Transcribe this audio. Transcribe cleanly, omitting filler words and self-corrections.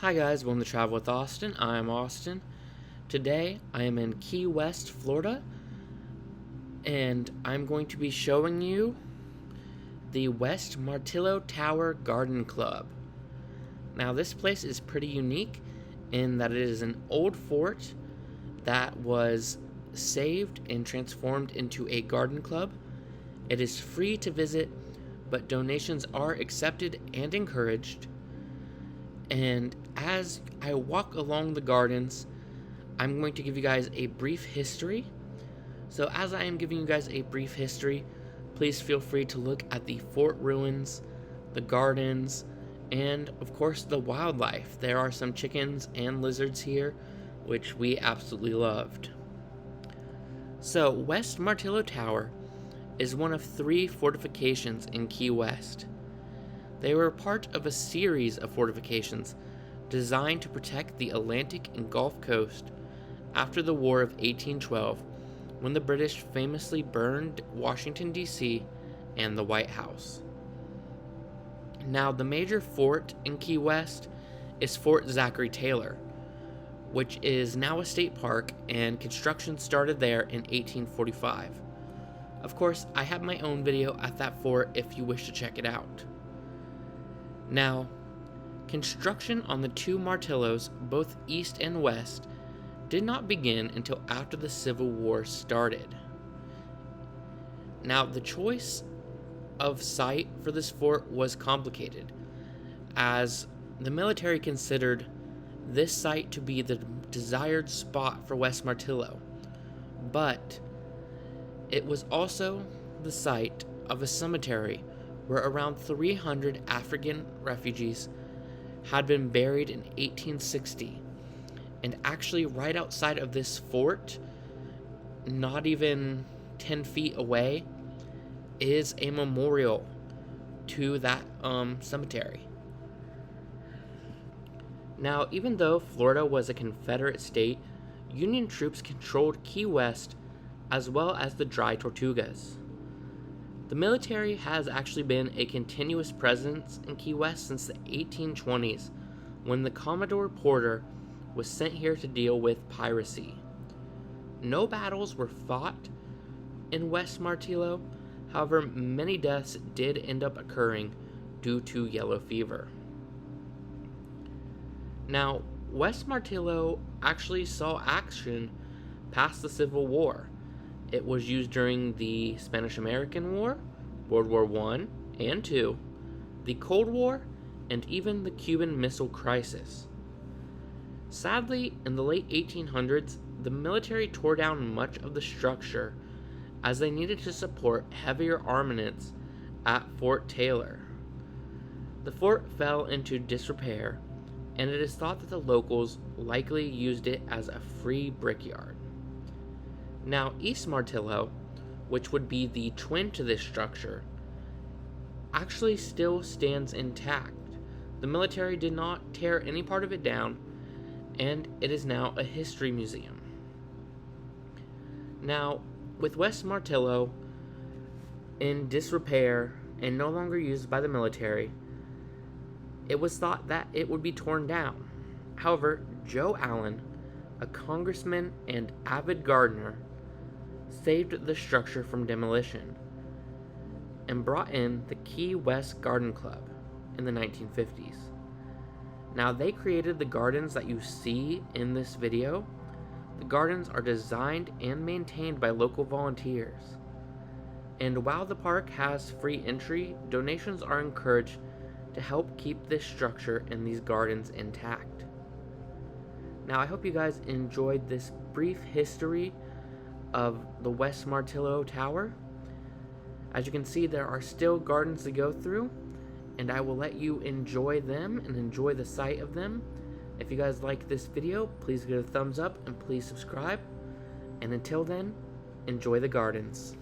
Hi guys, welcome to Travel with Austin. I'm Austin. Today I am in Key West, Florida, and I'm going to be showing you the West Martello Tower Garden Club. Now this place is pretty unique in that it is an old fort that was saved and transformed into a garden club. It is free to visit, but donations are accepted and encouraged. And as I walk along the gardens, I'm going to give you guys a brief history. So as I am giving you guys a brief history, please feel free to look at the fort ruins, the gardens, and of course the wildlife. There are some chickens and lizards here, which we absolutely loved. So West Martello Tower is one of 3 fortifications in Key West. They were part of a series of fortifications designed to protect the Atlantic and Gulf Coast after the War of 1812, when the British famously burned Washington, D.C. and the White House. Now, the major fort in Key West is Fort Zachary Taylor, which is now a state park, and construction started there in 1845. Of course, I have my own video at that fort if you wish to check it out. Now, construction on the 2 Martellos, both east and west, did not begin until after the Civil War started. Now, the choice of site for this fort was complicated, as the military considered this site to be the desired spot for West Martello, but it was also the site of a cemetery where around 300 African refugees had been buried in 1860. And actually right outside of this fort, not even 10 feet away, is a memorial to that cemetery. Now, even though Florida was a Confederate state, Union troops controlled Key West as well as the Dry Tortugas. The military has actually been a continuous presence in Key West since the 1820s, when the Commodore Porter was sent here to deal with piracy. No battles were fought in West Martello, however, many deaths did end up occurring due to yellow fever. Now, West Martello actually saw action past the Civil War. It was used during the Spanish-American War, World War I and II, the Cold War, and even the Cuban Missile Crisis. Sadly, in the late 1800s, the military tore down much of the structure as they needed to support heavier armaments at Fort Taylor. The fort fell into disrepair, and it is thought that the locals likely used it as a free brickyard. Now, East Martello, which would be the twin to this structure, actually still stands intact. The military did not tear any part of it down, and it is now a history museum. Now, with West Martello in disrepair and no longer used by the military, it was thought that it would be torn down. However, Joe Allen, a congressman and avid gardener, saved the structure from demolition and brought in the Key West Garden Club in the 1950s. Now, they created the gardens that you see in this video. The gardens are designed and maintained by local volunteers. And while the park has free entry, donations are encouraged to help keep this structure and these gardens intact. Now, I hope you guys enjoyed this brief history of the West Martello Tower. As you can see, there are still gardens to go through, and I will let you enjoy them and enjoy the sight of them. If you guys like this video, please give it a thumbs up and please subscribe. And until then, enjoy the gardens.